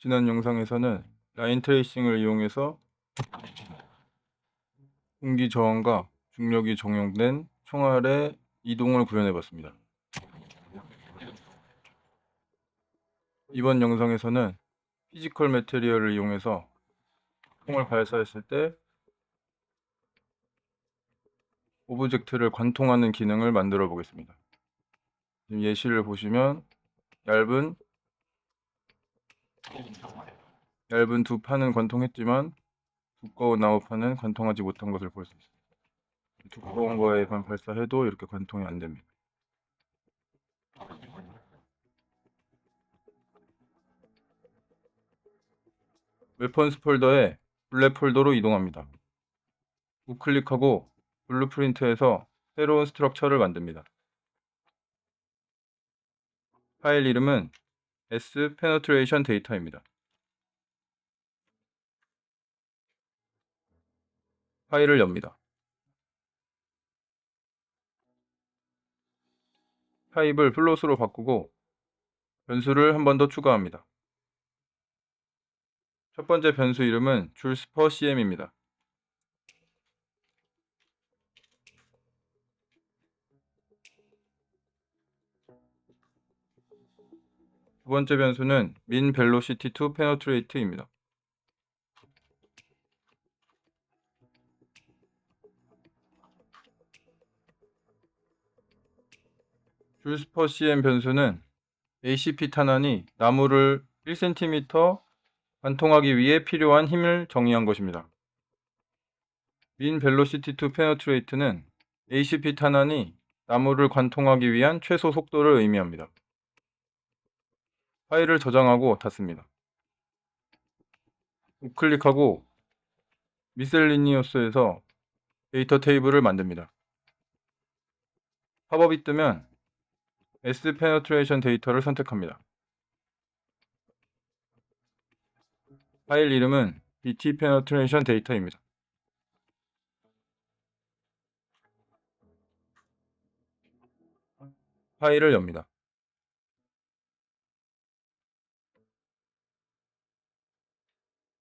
지난 영상에서는 라인 트레이싱을 이용해서 공기 저항과 중력이 적용된 총알의 이동을 구현해 봤습니다. 이번 영상에서는 피지컬 매테리얼을 이용해서 총을 발사했을 때 오브젝트를 관통하는 기능을 만들어 보겠습니다. 지금 예시를 보시면 얇은 두 판은 관통했지만 두꺼운 나무판은 관통하지 못한 것을 볼 수 있습니다. 두꺼운 거에만 발사해도 이렇게 관통이 안 됩니다. 웨펀스 폴더에 블랙 폴더로 이동합니다. 우클릭하고 블루프린트에서 새로운 스트럭처를 만듭니다. 파일 이름은 S Penetration Data입니다. 파일을 엽니다. 타입을 플롯으로 바꾸고 변수를 한 번 더 추가합니다. 첫 번째 변수 이름은 joules/cm입니다. 두 번째 변수는 min velocity to penetrate입니다. joules/cm 변수는 ACP 탄환이 나무를 1cm 관통하기 위해 필요한 힘을 정의한 것입니다. min velocity to penetrate는 ACP 탄환이 나무를 관통하기 위한 최소 속도를 의미합니다. 파일을 저장하고 닫습니다. 우클릭하고 미셀리니어스에서 데이터 테이블을 만듭니다. 팝업이 뜨면 S 페너트레이션 데이터를 선택합니다. 파일 이름은 BT 페너트레이션 데이터입니다. 파일을 엽니다.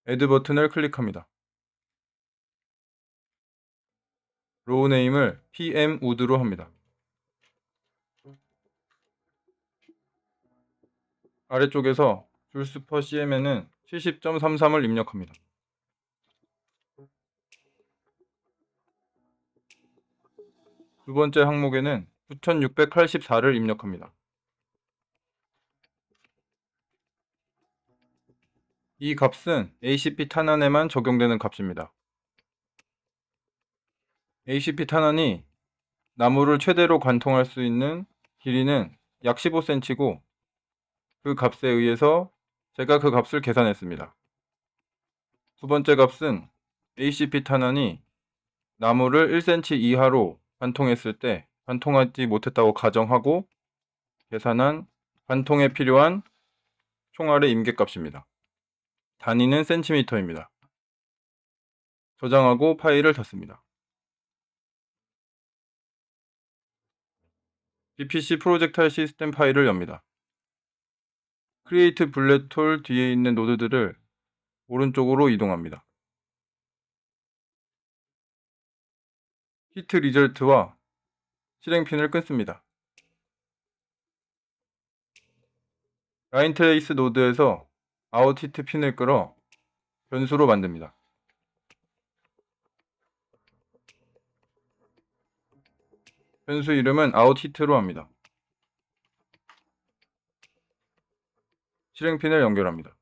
Add 버튼을 클릭합니다. 로우 네임을 PM Wood로 합니다. 아래쪽에서 joules/cm에는 70.33을 입력합니다. 두 번째 항목에는 9684를 입력합니다. 이 값은 ACP 탄환에만 적용되는 값입니다. ACP 탄환이 나무를 최대로 관통할 수 있는 길이는 약 15cm고 그 값에 의해서 제가 그 값을 계산했습니다. 두 번째 값은 ACP 탄환이 나무를 1cm 이하로 관통했을 때 관통하지 못했다고 가정하고 계산한 관통에 필요한 총알의 임계값입니다. 단위는 cm입니다. 저장하고 파일을 닫습니다. BPC 프로젝타일 시스템 파일을 엽니다. 크리에이트 블렛 톨 뒤에 있는 노드들을 오른쪽으로 이동합니다. 히트 리절트와 실행핀을 끊습니다. 라인 트레이스 노드에서 아웃 히트 핀을 끌어 변수로 만듭니다. 변수 이름은 아웃 히트로 합니다. 실행핀을 연결합니다.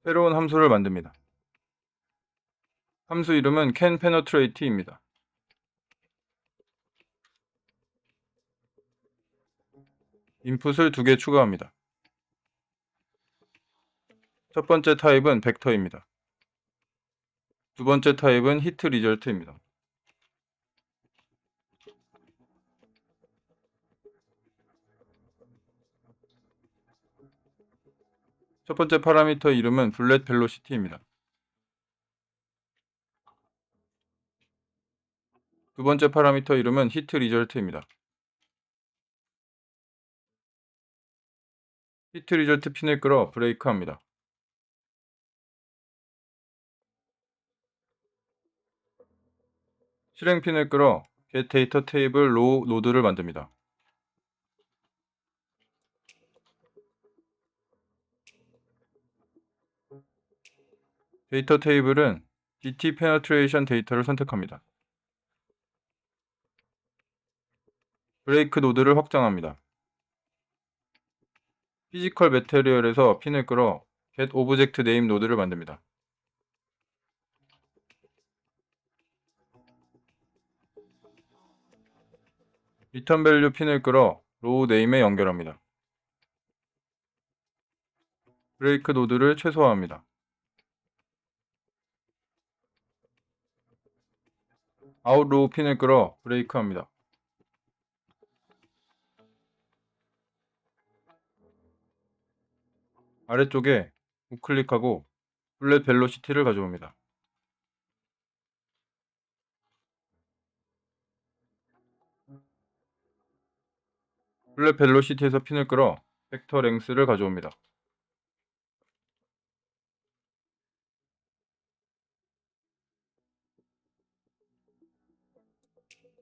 새로운 함수를 만듭니다. 함수 이름은 canpenetrate입니다. 인풋을 2개 추가합니다. 첫 번째 타입은 벡터입니다. 두 번째 타입은 히트 리절트입니다. 첫 번째 파라미터 이름은 블렛 벨로시티입니다. 두 번째 파라미터 이름은 히트 리절트입니다. 히트 리절트 핀을 끌어 브레이크합니다. 실행 핀을 끌어 get data 테이블 로우 노드를 만듭니다. 데이터 테이블은 DT penetration 데이터를 선택합니다. 브레이크 노드를 확장합니다. 피지컬 매테리얼에서 핀을 끌어 get object name 노드를 만듭니다. 리턴 밸류 핀을 끌어 로우 네임에 연결합니다. 브레이크 노드를 최소화합니다. 아웃 로우 핀을 끌어 브레이크합니다. 아래쪽에 우클릭하고 블렛 벨로시티를 가져옵니다. 블렛 벨로시티에서 핀을 끌어 벡터 랭스를 가져옵니다.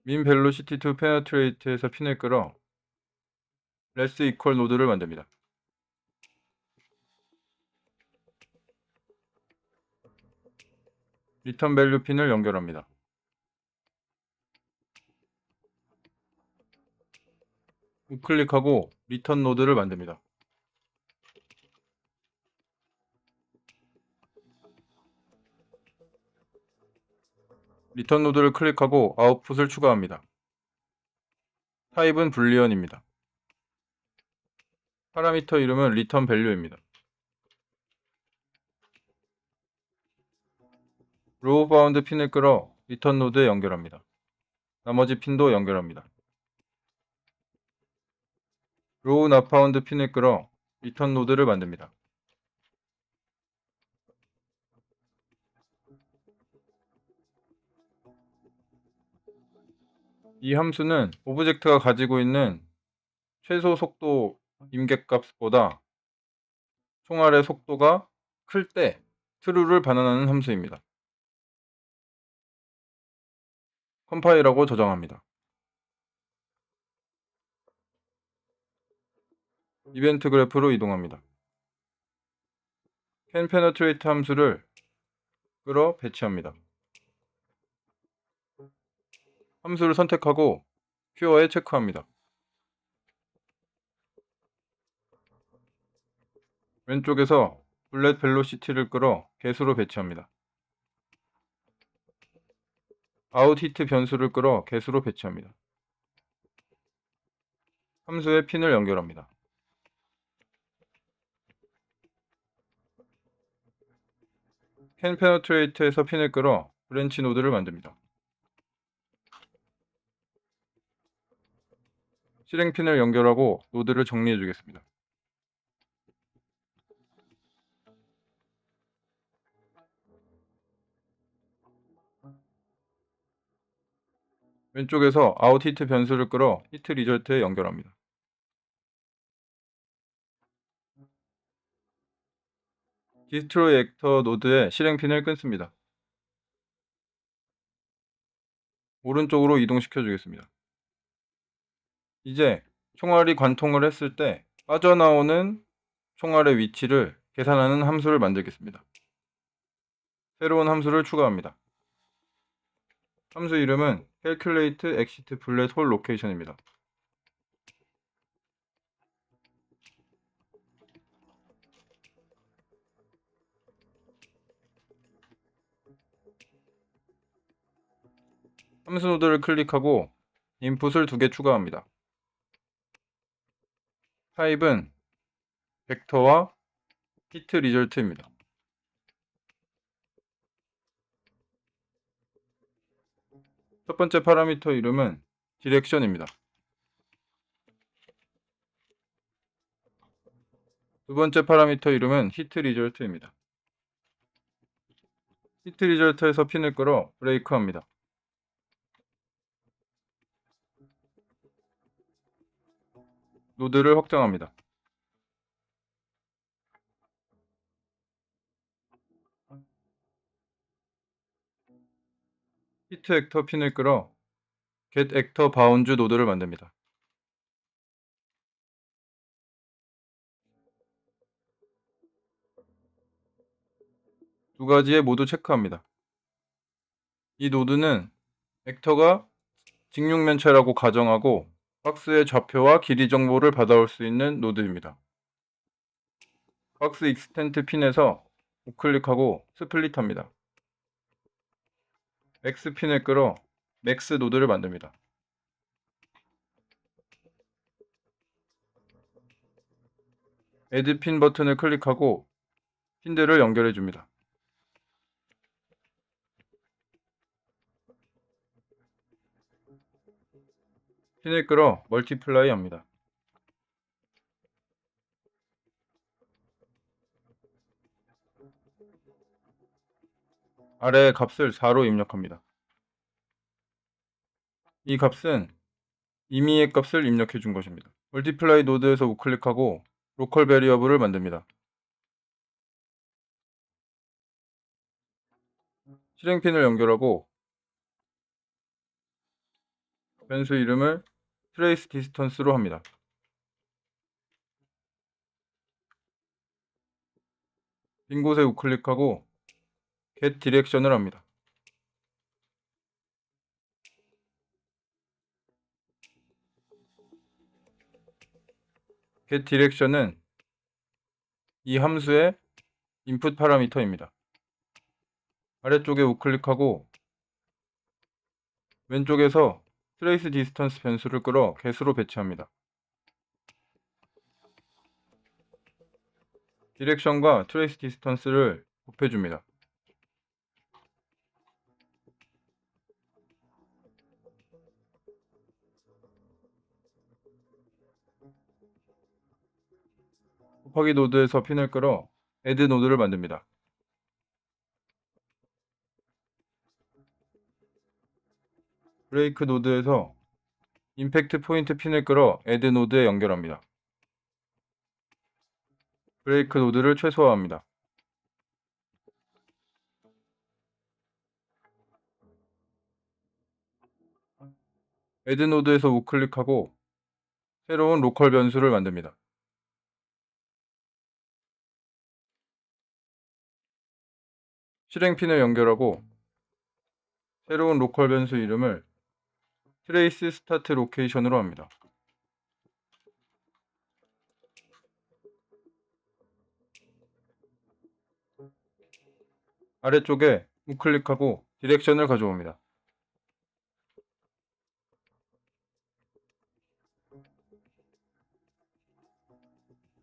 민 벨로시티 투 페네트레이트에서 핀을 끌어 레스 이퀄 노드를 만듭니다. 리턴 밸류 핀을 연결합니다. 우클릭하고 리턴 노드를 만듭니다. 리턴 노드를 클릭하고 아웃풋을 추가합니다. 타입은 불리언입니다. 파라미터 이름은 리턴 밸류입니다. 로우 바운드 핀을 끌어 리턴 노드에 연결합니다. 나머지 핀도 연결합니다. 로우 나 파운드 핀을 끌어 리턴 노드를 만듭니다. 이 함수는 오브젝트가 가지고 있는 최소 속도 임계값보다 총알의 속도가 클 때 true를 반환하는 함수입니다. 컴파일하고 저장합니다. 이벤트 그래프로 이동합니다. can penetrate 함수를 끌어 배치합니다. 함수를 선택하고 pure에 체크합니다. 왼쪽에서 블렛 벨로시티를 끌어 개수로 배치합니다. 아웃 히트 변수를 끌어 개수로 배치합니다. 함수에 핀을 연결합니다. can penetrate에서 핀을 끌어 브랜치 노드를 만듭니다. 실행 핀을 연결하고 노드를 정리해 주겠습니다. 왼쪽에서 아웃 히트 변수를 끌어 히트 리절트에 연결합니다. 디스트로이 액터 노드에 실행 핀을 끊습니다. 오른쪽으로 이동시켜 주겠습니다. 이제 총알이 관통을 했을 때 빠져나오는 총알의 위치를 계산하는 함수를 만들겠습니다. 새로운 함수를 추가합니다. 함수 이름은 calculate exit bullet hole location입니다. 함수 노드를 클릭하고 인풋을 2개 추가합니다. 타입은 벡터와 히트 리절트입니다. 첫 번째 파라미터 이름은 디렉션입니다. 두 번째 파라미터 이름은 히트 리절트입니다. 히트 리절트에서 핀을 끌어 브레이크합니다. 노드를 확장합니다. 히트 액터 핀을 끌어 get actor bounds 노드를 만듭니다. 두 가지에 모두 체크합니다. 이 노드는 액터가 직육면체라고 가정하고 박스의 좌표와 길이 정보를 받아올 수 있는 노드입니다. 박스 익스텐트 핀에서 우클릭하고 스플릿합니다. X 핀을 끌어 맥스 노드를 만듭니다. 애드 핀 버튼을 클릭하고 핀들을 연결해 줍니다. 핀을 끌어 멀티플라이 합니다. 아래 값을 4로 입력합니다. 이 값은 임의의 값을 입력해 준 것입니다. 멀티플라이 노드에서 우클릭하고 로컬 베리어블을 만듭니다. 실행핀을 연결하고 변수 이름을 트레이스 디스턴스로 합니다. 빈 곳에 우클릭하고 get 디렉션을 합니다. get 디렉션은 이 함수의 인풋 파라미터입니다. 아래쪽에 우클릭하고 왼쪽에서 트레이스 디스턴스 변수를 끌어 get으로 배치합니다. 디렉션과 트레이스 디스턴스를 곱해줍니다. 곱하기 노드에서 핀을 끌어 add 노드를 만듭니다. 브레이크 노드에서 임팩트 포인트 핀을 끌어 add 노드에 연결합니다. 브레이크 노드를 최소화합니다. add 노드에서 우클릭하고 새로운 로컬 변수를 만듭니다. 실행핀을 연결하고 새로운 로컬 변수 이름을 트레이스 스타트 로케이션으로 합니다. 아래쪽에 우클릭하고 디렉션을 가져옵니다.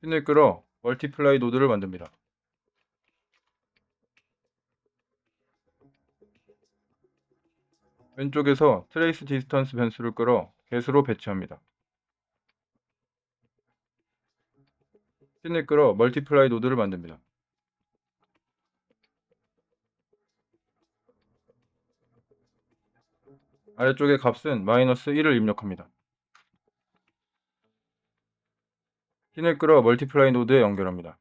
핀을 끌어 멀티플라이 노드를 만듭니다. 왼쪽에서 트레이스 디스턴스 변수를 끌어 get으로 배치합니다. 핀을 끌어 멀티플라이 노드를 만듭니다. 아래쪽의 값은 -1을 입력합니다. 핀을 끌어 멀티플라이 노드에 연결합니다.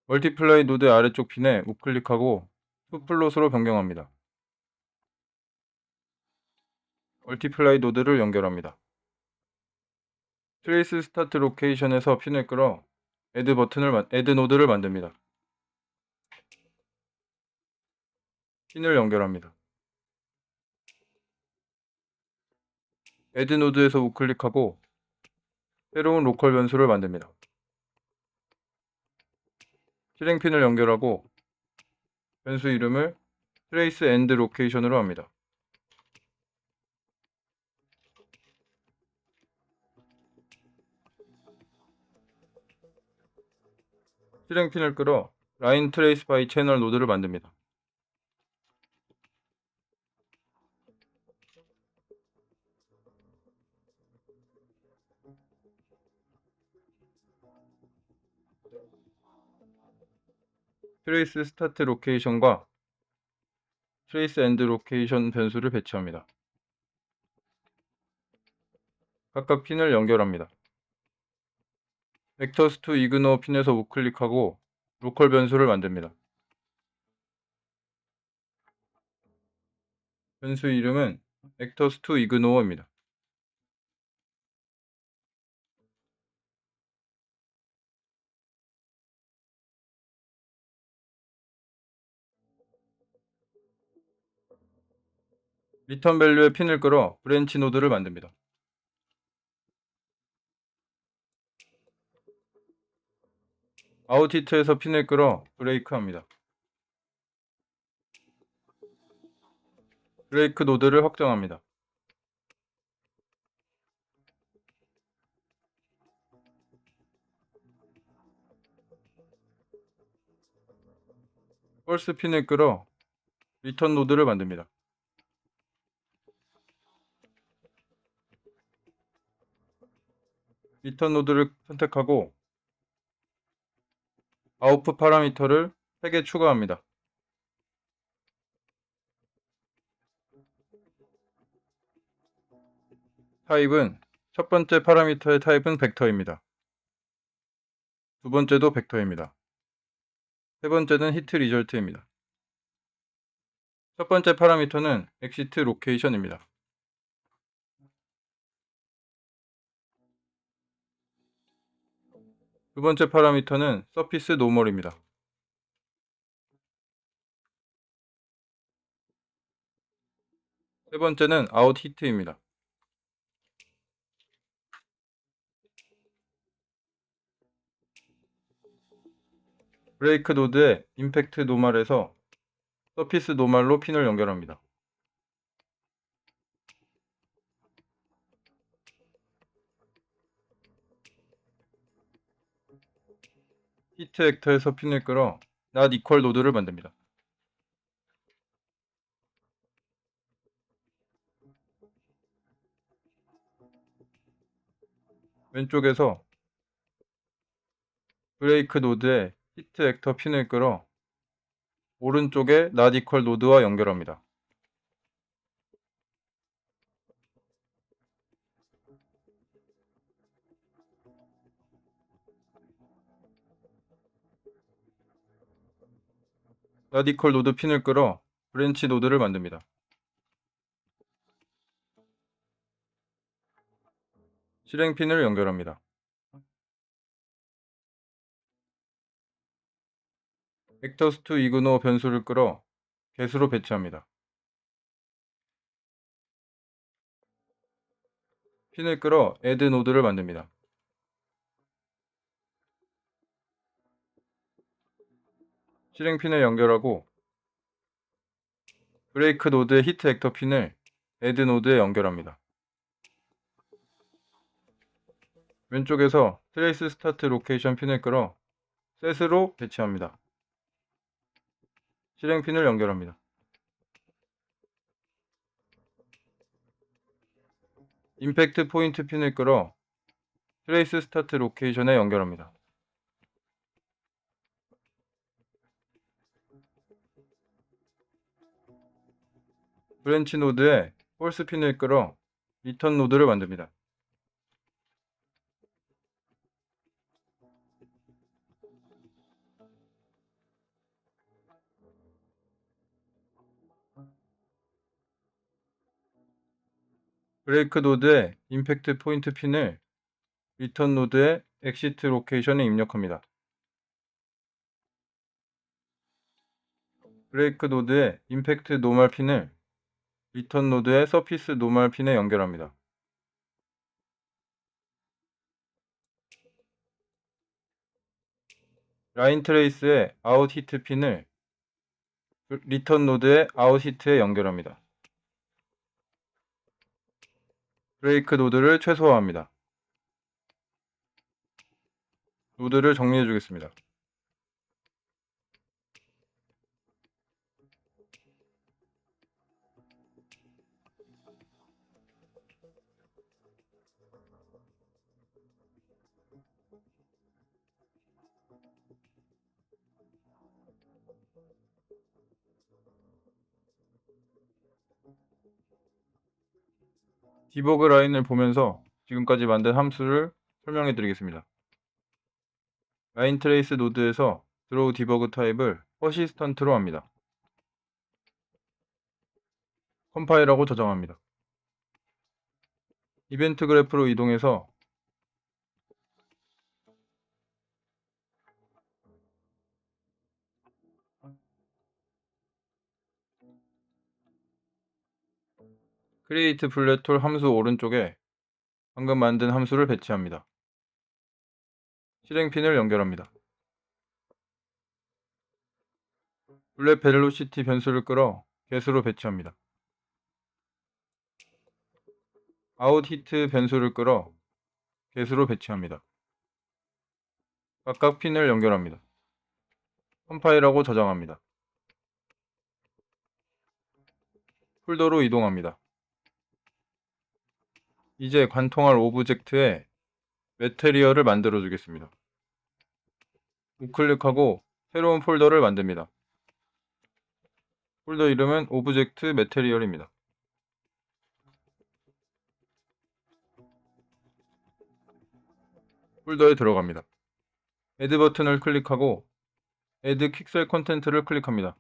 멀티플라이 노드 아래쪽 핀에 우클릭하고 투플롯으로 변경합니다. 멀티플라이 노드를 연결합니다. 트레이스 스타트 로케이션에서 핀을 끌어 add 노드를 만듭니다. 핀을 연결합니다. add 노드에서 우클릭하고 새로운 로컬 변수를 만듭니다. 실행핀을 연결하고 변수 이름을 트레이스 엔드 로케이션으로 합니다. 실행핀을 끌어 라인 트레이스 바이 채널 노드를 만듭니다. 트레이스 스타트 로케이션과 트레이스 앤드 로케이션 변수를 배치합니다. 각각 핀을 연결합니다. 벡터스 투 이그노어 핀에서 우클릭하고 로컬 변수를 만듭니다. 변수 이름은 벡터스 투 이그노어입니다. 리턴 밸류에 핀을 끌어 브랜치 노드를 만듭니다. 아웃 히트에서 핀을 끌어 브레이크합니다. 브레이크 노드를 확정합니다. 펄스 핀을 끌어 리턴 노드를 만듭니다. 리턴 노드를 선택하고 아웃풋 파라미터를 3개 추가합니다. 타입은 첫 번째 파라미터의 타입은 벡터입니다. 두 번째도 벡터입니다. 세 번째는 히트 리절트입니다. 첫 번째 파라미터는 엑시트 로케이션입니다. 두 번째 파라미터는 서피스 노멀입니다. 세 번째는 아웃 히트입니다. 브레이크 노드의 임팩트 노멀에서 서피스 노멀로 핀을 연결합니다. 히트 액터에서 핀을 끌어 not equal 노드를 만듭니다. 왼쪽에서 브레이크 노드에 히트 액터 핀을 끌어 오른쪽에 not equal 노드와 연결합니다. not equal 노드 핀을 끌어 브랜치 노드를 만듭니다. 실행 핀을 연결합니다. 벡터스 투 이그노어 변수를 끌어 개수로 배치합니다. 핀을 끌어 add 노드를 만듭니다. 실행 핀을 연결하고 브레이크 노드의 히트 액터 핀을 add 노드에 연결합니다. 왼쪽에서 트레이스 스타트 로케이션 핀을 끌어 셋으로 배치합니다. 실행 핀을 연결합니다. 임팩트 포인트 핀을 끌어 트레이스 스타트 로케이션에 연결합니다. 브랜치 노드에 폴스 핀을 끌어 리턴 노드를 만듭니다. 브레이크 노드에 임팩트 포인트 핀을 리턴 노드의 엑시트 로케이션에 입력합니다. 브레이크 노드에 임팩트 노멀 핀을 리턴 노드의 서피스 노멀 핀에 연결합니다. 라인 트레이스의 아웃 히트 핀을 리턴 노드의 아웃 히트에 연결합니다. 브레이크 노드를 최소화합니다. 노드를 정리해 주겠습니다. 디버그 라인을 보면서 지금까지 만든 함수를 설명해 드리겠습니다. 라인 트레이스 노드에서 드로우 디버그 타입을 퍼시스턴트로 합니다. 컴파일하고 저장합니다. 이벤트 그래프로 이동해서 크리에이트 블랙홀 함수 오른쪽에 방금 만든 함수를 배치합니다. 실행핀을 연결합니다. 블랙 벨로시티 변수를 끌어 get으로 배치합니다. 아웃 히트 변수를 끌어 get으로 배치합니다. 각각 핀을 연결합니다. 컴파일하고 저장합니다. 폴더로 이동합니다. 이제 관통할 오브젝트에 매테리얼을 만들어 주겠습니다. 우클릭하고 새로운 폴더를 만듭니다. 폴더 이름은 오브젝트 매테리얼입니다. 폴더에 들어갑니다. Add 버튼을 클릭하고 Add 픽셀 콘텐트를 클릭합니다.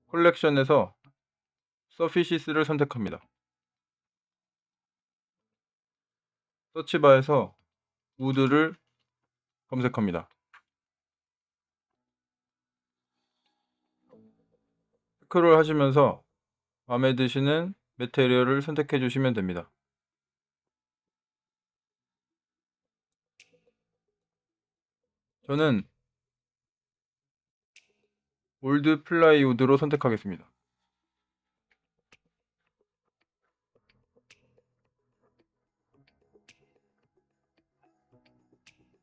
컬렉션에서 서피시스를 선택합니다. 서치바에서 우드를 검색합니다. 스크롤 하시면서 마음에 드시는 매테리얼을 선택해 주시면 됩니다. 저는 올드 플라이우드로 선택하겠습니다.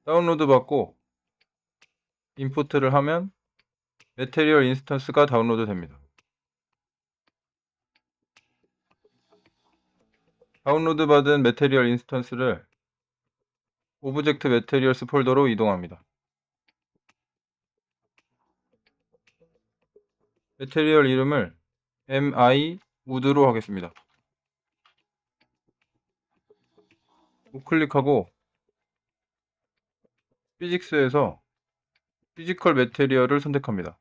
다운로드 받고 임포트를 하면 매테리얼 인스턴스가 다운로드 됩니다. 다운로드 받은 매테리얼 인스턴스를 오브젝트 매테리얼스 폴더로 이동합니다. 매테리얼 이름을 mi wood로 하겠습니다. 우클릭하고 피직스에서 피지컬 매테리얼을 선택합니다.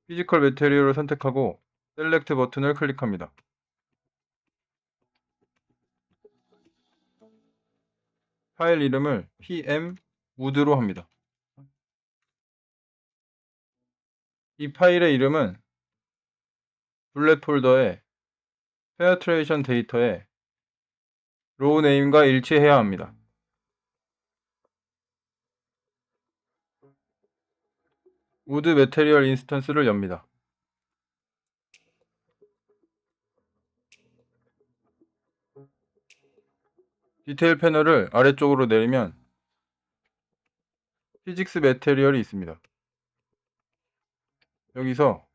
피지컬 매테리얼을 선택하고 셀렉트 버튼을 클릭합니다. 파일 이름을 pm wood로 합니다. 이 파일의 이름은 블랙 폴더의 페네트레이션 데이터에 로우 네임과 일치해야 합니다. 우드 매테리얼 인스턴스를 엽니다. 디테일 패널을 아래쪽으로 내리면 피직스 매테리얼이 있습니다. 여기서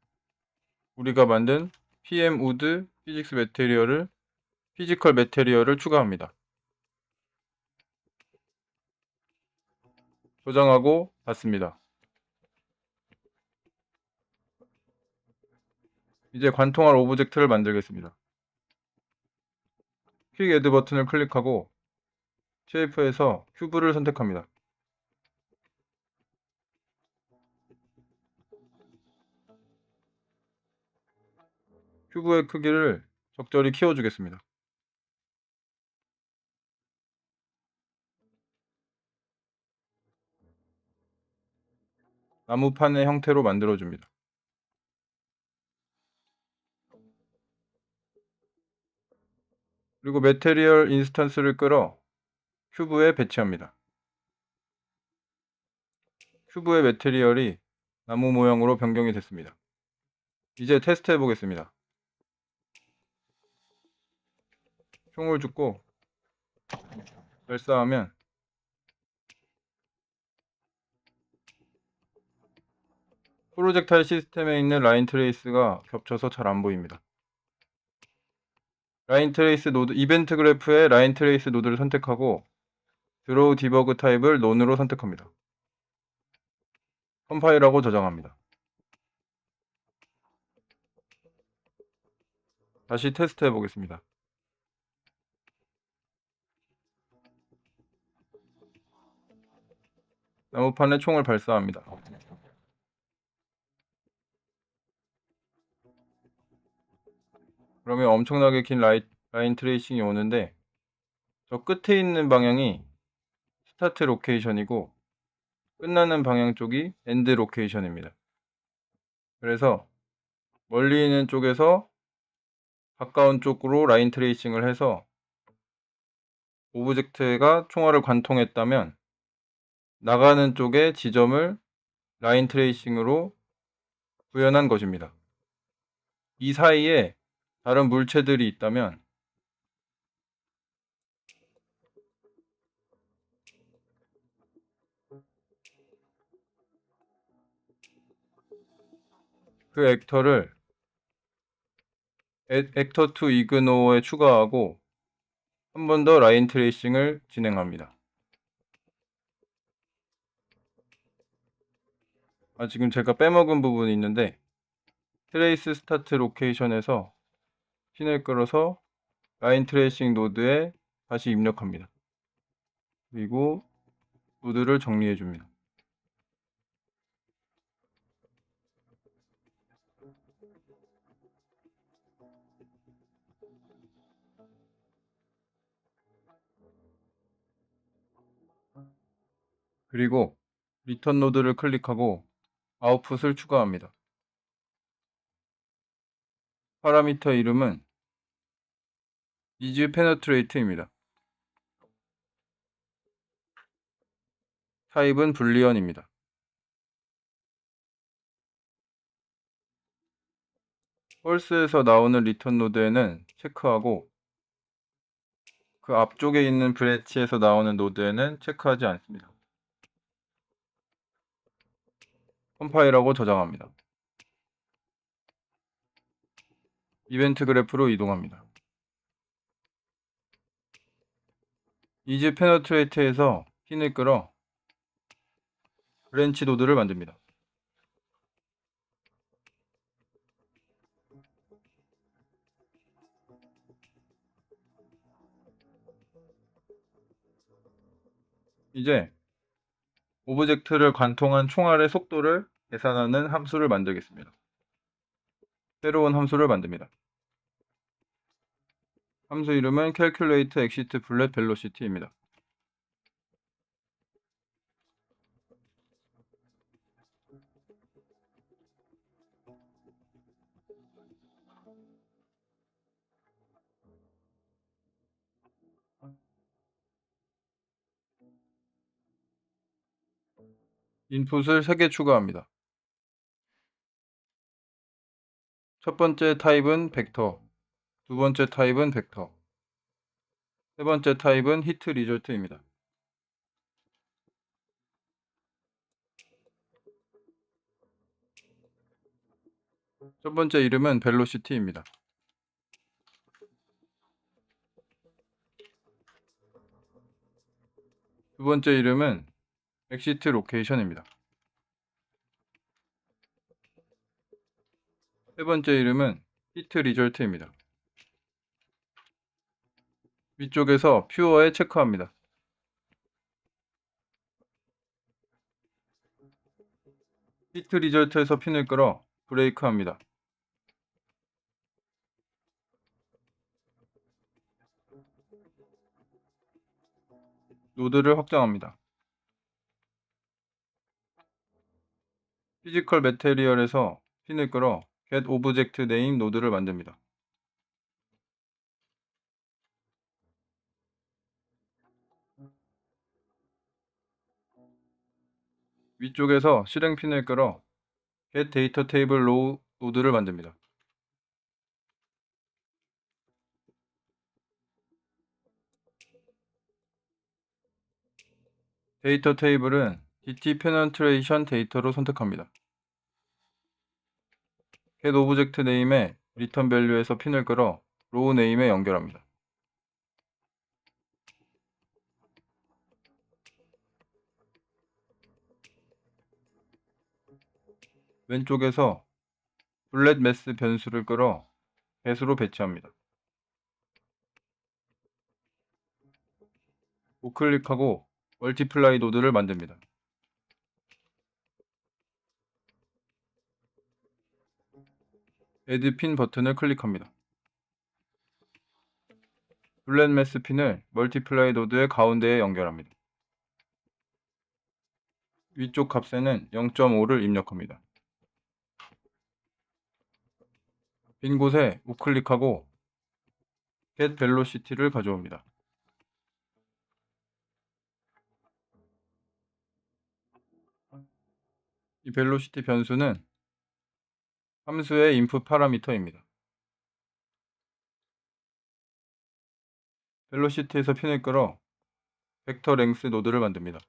우리가 만든 PM 우드 피직스 매테리얼을 피지컬 매테리얼을 추가합니다. 저장하고 닫습니다. 이제 관통할 오브젝트를 만들겠습니다. 퀵 애드 버튼을 클릭하고 쉐이프에서 큐브를 선택합니다. 큐브의 크기를 적절히 키워주겠습니다. 나무판의 형태로 만들어줍니다. 그리고 매테리얼 인스턴스를 끌어 큐브에 배치합니다. 큐브의 매테리얼이 나무 모양으로 변경이 됐습니다. 이제 테스트 해보겠습니다. 총을 줍고 발사하면 프로젝타일 시스템에 있는 라인 트레이스가 겹쳐서 잘 안 보입니다. 라인 트레이스 노드, 이벤트 그래프의 라인 트레이스 노드를 선택하고 드로우 디버그 타입을 논으로 선택합니다. 컴파일하고 저장합니다. 다시 테스트 해보겠습니다. 나무판에 총을 발사합니다. 그러면 엄청나게 긴 라인 트레이싱이 오는데 저 끝에 있는 방향이 스타트 로케이션이고 끝나는 방향 쪽이 엔드 로케이션입니다. 그래서 멀리 있는 쪽에서 가까운 쪽으로 라인 트레이싱을 해서 오브젝트가 총알을 관통했다면 나가는 쪽의 지점을 라인 트레이싱으로 구현한 것입니다. 이 사이에 다른 물체들이 있다면 그 액터를 액터 투 이그노어에 추가하고 한 번 더 라인 트레이싱을 진행합니다. 지금 제가 빼먹은 부분이 있는데 트레이스 스타트 로케이션에서 핀을 끌어서 라인 트레이싱 노드에 다시 입력합니다. 그리고 노드를 정리해 줍니다. 그리고 리턴 노드를 클릭하고 아웃풋을 추가합니다. 파라미터 이름은 is penetrate입니다. 타입은 불리언입니다. 펄스에서 나오는 리턴 노드에는 체크하고 그 앞쪽에 있는 브랜치에서 나오는 노드에는 체크하지 않습니다. 컴파일하고 저장합니다. 이벤트 그래프로 이동합니다. is penetrate에서 핀을 끌어 브랜치 노드를 만듭니다. 이제 오브젝트를 관통한 총알의 속도를 계산하는 함수를 만들겠습니다. 새로운 함수를 만듭니다. 함수 이름은 calculate exit bullet velocity입니다. 인풋을 3개 추가합니다. 첫 번째 타입은 벡터, 두 번째 타입은 벡터, 세 번째 타입은 히트 리졸트입니다. 첫 번째 이름은 velocity입니다. 두 번째 이름은 exit location입니다. 세 번째 이름은 hit result입니다. 위쪽에서 퓨어에 체크합니다. 히트 리졸트에서 핀을 끌어 브레이크합니다. 노드를 확장합니다. 피지컬 매테리얼에서 핀을 끌어 get object name 노드를 만듭니다. 위쪽에서 실행 핀을 끌어 get data table row 노드를 만듭니다. 데이터 테이블은 DT penetration 데이터로 선택합니다. get object name의 return value에서 핀을 끌어 row name에 연결합니다. 왼쪽에서 블렛 매스 변수를 끌어 배수로 배치합니다. 우클릭하고 멀티플라이 노드를 만듭니다. 애드 핀 버튼을 클릭합니다. 블렛 매스 핀을 멀티플라이 노드의 가운데에 연결합니다. 위쪽 값에는 0.5를 입력합니다. 빈 곳에 우클릭하고 get velocity를 가져옵니다. 이 velocity 변수는 함수의 인풋 파라미터입니다. velocity에서 핀을 끌어 벡터 랭스 노드를 만듭니다.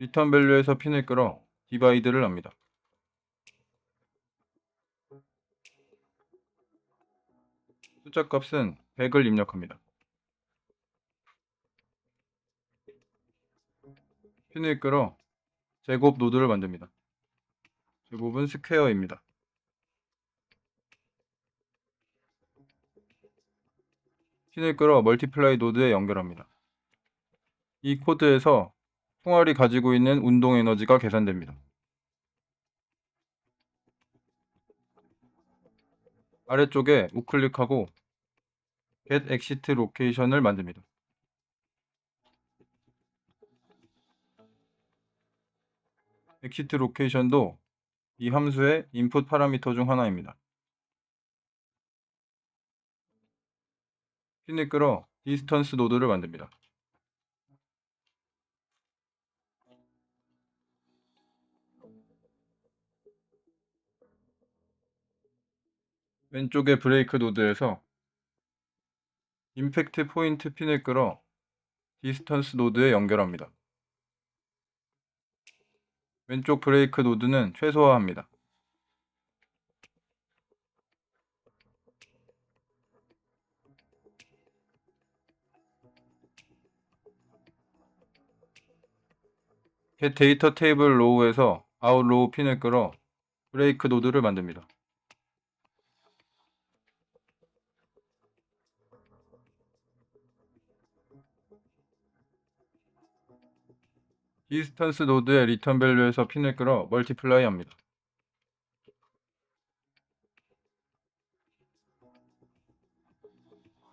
리턴 밸류에서 핀을 끌어 디바이드를 합니다. 숫자 값은 100을 입력합니다. 핀을 끌어 제곱 노드를 만듭니다. 제곱은 스퀘어입니다. 핀을 끌어 멀티플라이 노드에 연결합니다. 이 코드에서 총알이 가지고 있는 운동 에너지가 계산됩니다. 아래쪽에 우클릭하고 get exit location을 만듭니다. exit location도 이 함수의 인풋 파라미터 중 하나입니다. 핀을 끌어 distance 노드를 만듭니다. 왼쪽의 브레이크 노드에서 임팩트 포인트 핀을 끌어 디스턴스 노드에 연결합니다. 왼쪽 브레이크 노드는 최소화합니다. get 데이터 테이블 로우에서 아웃 로우 핀을 끌어 브레이크 노드를 만듭니다. 디스턴스 노드의 리턴 밸류에서 핀을 끌어 멀티플라이 합니다.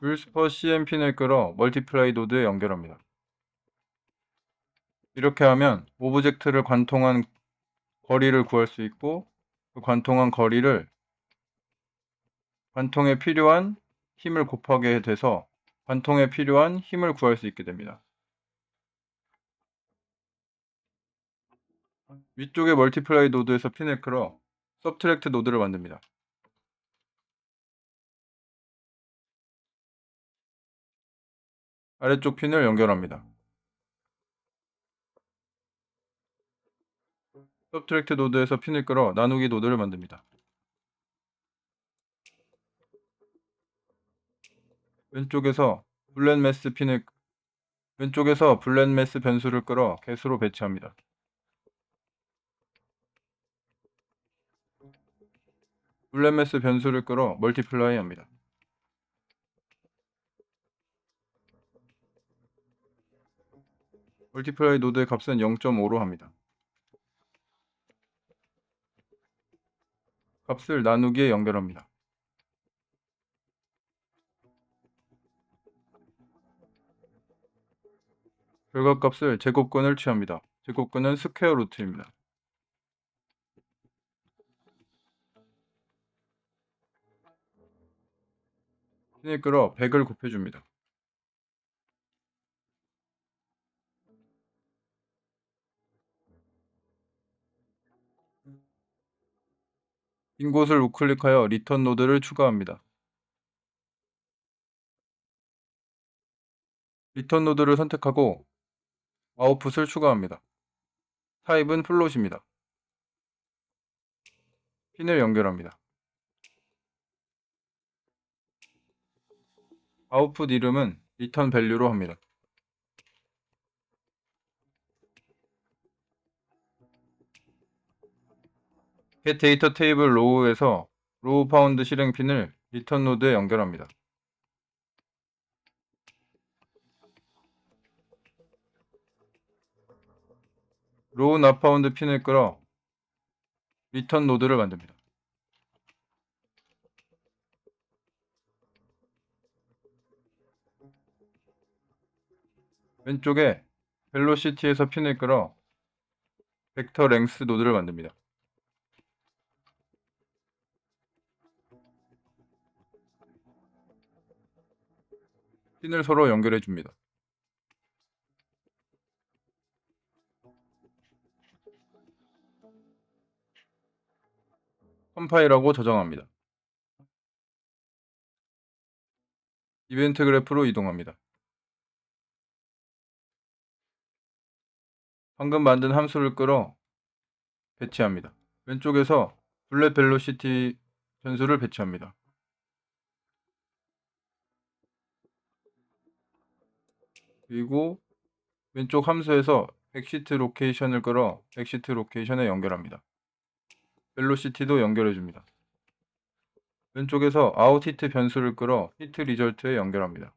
율스퍼 CM 핀을 끌어 멀티플라이 노드에 연결합니다. 이렇게 하면 오브젝트를 관통한 거리를 구할 수 있고 그 관통한 거리를 관통에 필요한 힘을 곱하게 돼서 관통에 필요한 힘을 구할 수 있게 됩니다. 위쪽의 멀티플라이 노드에서 핀을 끌어 서브트랙트 노드를 만듭니다. 아래쪽 핀을 연결합니다. 서브트랙트 노드에서 핀을 끌어 나누기 노드를 만듭니다. 왼쪽에서 블렛 매스 변수를 끌어 개수로 배치합니다. 블렛 매스 변수를 끌어 멀티플라이 합니다. 멀티플라이 노드의 값은 0.5로 합니다. 값을 나누기에 연결합니다. 결과값을 제곱근을 취합니다. 제곱근은 스퀘어 루트입니다. 핀을 끌어 100을 곱해줍니다. 빈 곳을 우클릭하여 리턴 노드를 추가합니다. 리턴 노드를 선택하고 아웃풋을 추가합니다. 타입은 플롯입니다. 핀을 연결합니다. 아웃풋 이름은 리턴 밸류로 합니다. get 데이터 테이블 로우에서 로우 파운드 실행 핀을 리턴 노드에 연결합니다. 로우 not found 핀을 끌어 리턴 노드를 만듭니다. 왼쪽에 벨로시티에서 핀을 끌어 벡터 랭스 노드를 만듭니다. 핀을 서로 연결해 줍니다. 컴파일하고 저장합니다. 이벤트 그래프로 이동합니다. 방금 만든 함수를 끌어 배치합니다. 왼쪽에서 블랙 벨로시티 변수를 배치합니다. 그리고 왼쪽 함수에서 엑시트 로케이션을 끌어 엑시트 로케이션에 연결합니다. 벨로시티도 연결해 줍니다. 왼쪽에서 아웃 히트 변수를 끌어 히트 리절트에 연결합니다.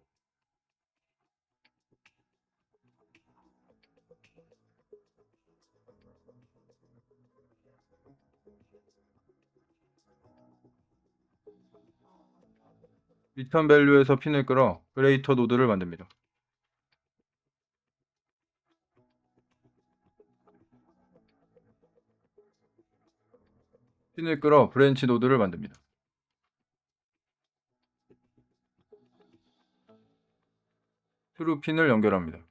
리턴 밸류에서 핀을 끌어 그레이터 노드를 만듭니다. 핀을 끌어 브랜치 노드를 만듭니다. 트루 핀을 연결합니다.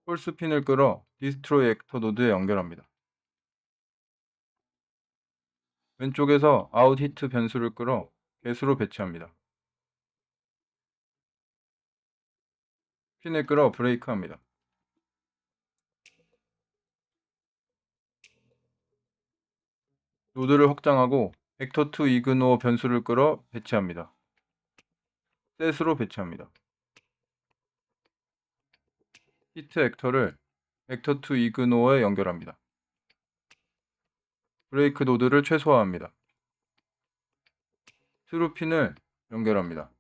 폴스 핀을 끌어 디스트로이 액터 노드에 연결합니다. 왼쪽에서 아웃 히트 변수를 끌어 get으로 배치합니다. 핀을 끌어 브레이크합니다. 노드를 확장하고 벡터2 이그노어 변수를 끌어 배치합니다. 셋으로 배치합니다. 히트 액터를 벡터2 이그노어에 연결합니다. 브레이크 노드를 최소화합니다. 트루 핀을 연결합니다.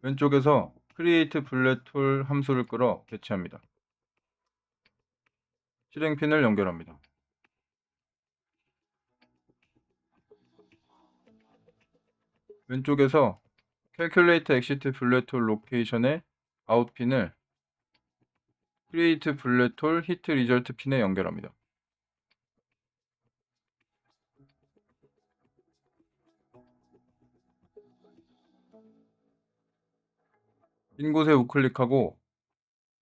왼쪽에서 create 블랙 톨 함수를 끌어 배치합니다. 실행 핀을 연결합니다. 왼쪽에서 calculate exit 블랙 톨 로케이션의 아웃 핀을 create 블랙 톨 hit result 핀에 연결합니다. 빈 곳에 우클릭하고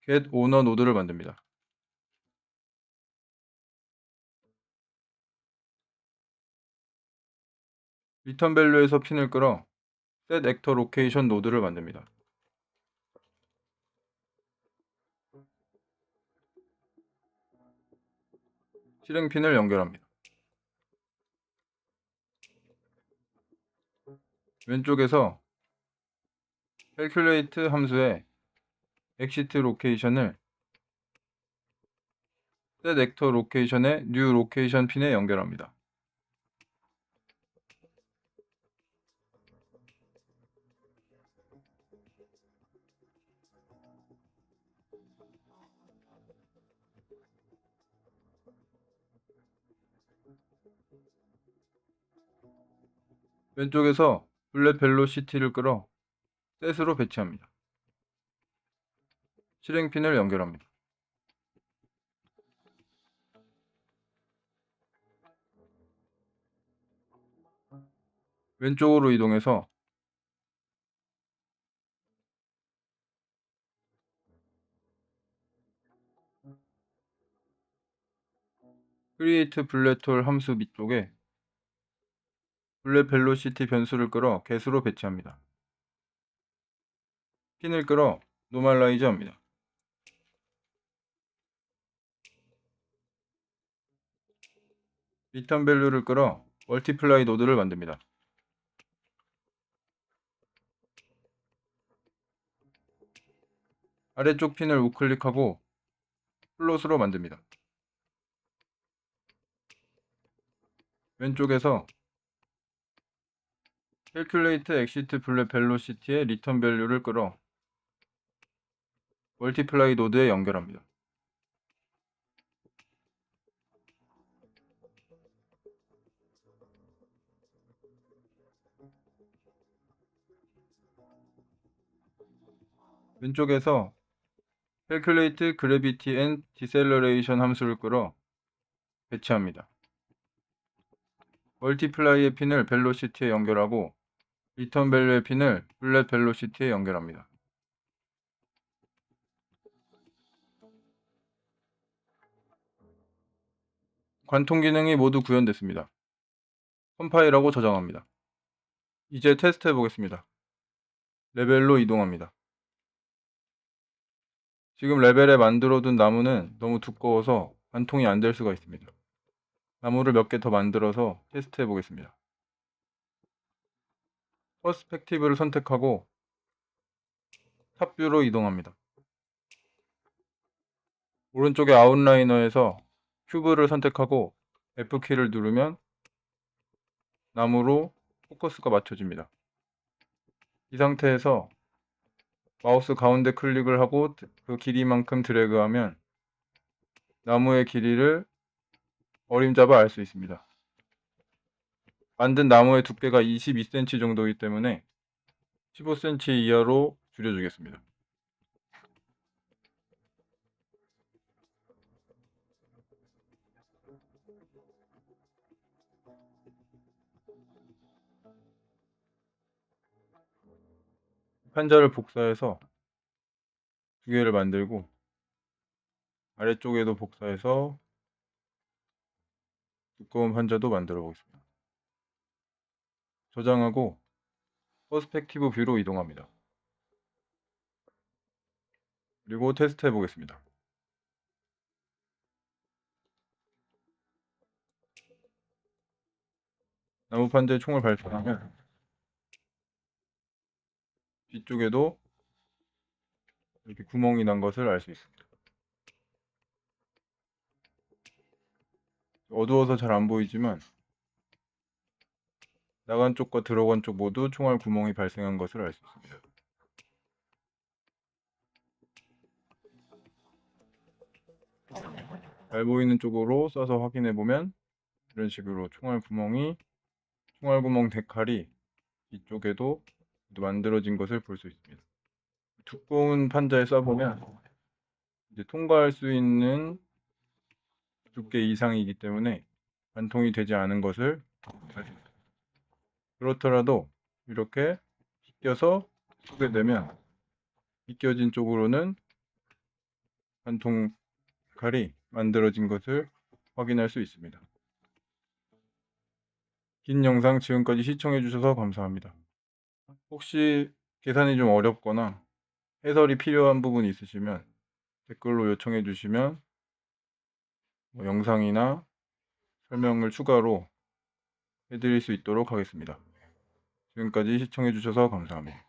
get owner 노드를 만듭니다. 리턴 밸류에서 핀을 끌어 set actor location 노드를 만듭니다. 실행 핀을 연결합니다. 왼쪽에서 calculate 함수에 exit 로케이션을 set actor location의 new location 핀에 연결합니다. 왼쪽에서 블랙 벨로시티를 끌어 셋으로 배치합니다. 실행 핀을 연결합니다. 왼쪽으로 이동해서 create 블랙 톨 함수 밑쪽에 블랙 벨로시티 변수를 끌어 get으로 배치합니다. 핀을 끌어 노멀라이즈 합니다. 리턴 밸류를 끌어 멀티플라이 노드를 만듭니다. 아래쪽 핀을 우클릭하고 플롯으로 만듭니다. 왼쪽에서 Calculate Exit Velocity의 리턴 밸류를 끌어 멀티플라이 노드에 연결합니다. 왼쪽에서 Calculate Gravity and Deceleration 함수를 끌어 배치합니다. 멀티플라이의 핀을 벨로시티에 연결하고 리턴 밸류의 핀을 블렛 벨로시티에 연결합니다. 관통 기능이 모두 구현됐습니다. 컴파일하고 저장합니다. 이제 테스트 해보겠습니다. 레벨로 이동합니다. 지금 레벨에 만들어둔 나무는 너무 두꺼워서 관통이 안 될 수가 있습니다. 나무를 몇 개 더 만들어서 테스트 해보겠습니다. 퍼스펙티브를 선택하고 탑뷰로 이동합니다. 오른쪽에 아웃라이너에서 큐브를 선택하고 F키를 누르면 나무로 포커스가 맞춰집니다. 이 상태에서 마우스 가운데 클릭을 하고 그 길이만큼 드래그하면 나무의 길이를 어림잡아 알 수 있습니다. 만든 나무의 두께가 22cm 정도이기 때문에 15cm 이하로 줄여주겠습니다. 판자를 복사해서 두 개를 만들고 아래쪽에도 복사해서 두꺼운 판자도 만들어 보겠습니다. 저장하고 퍼스펙티브 뷰로 이동합니다. 그리고 테스트 해보겠습니다. 나무 판자에 총을 발사하면 뒤쪽에도 이렇게 구멍이 난 것을 알 수 있습니다. 어두워서 잘 안 보이지만 나간 쪽과 들어간 쪽 모두 총알 구멍이 발생한 것을 알 수 있습니다. 잘 보이는 쪽으로 쏴서 확인해 보면 이런 식으로 총알 구멍 데칼이 이쪽에도 만들어진 것을 볼 수 있습니다. 두꺼운 판자에 쏴보면 이제 통과할 수 있는 두께 이상이기 때문에 관통이 되지 않은 것을 알 수 있습니다. 그렇더라도 이렇게 비껴서 쏘게 되면 비껴진 쪽으로는 관통 칼이 만들어진 것을 확인할 수 있습니다. 긴 영상 지금까지 시청해 주셔서 감사합니다. 혹시 계산이 좀 어렵거나 해설이 필요한 부분이 있으시면 댓글로 요청해 주시면 영상이나 설명을 추가로 해드릴 수 있도록 하겠습니다. 지금까지 시청해 주셔서 감사합니다.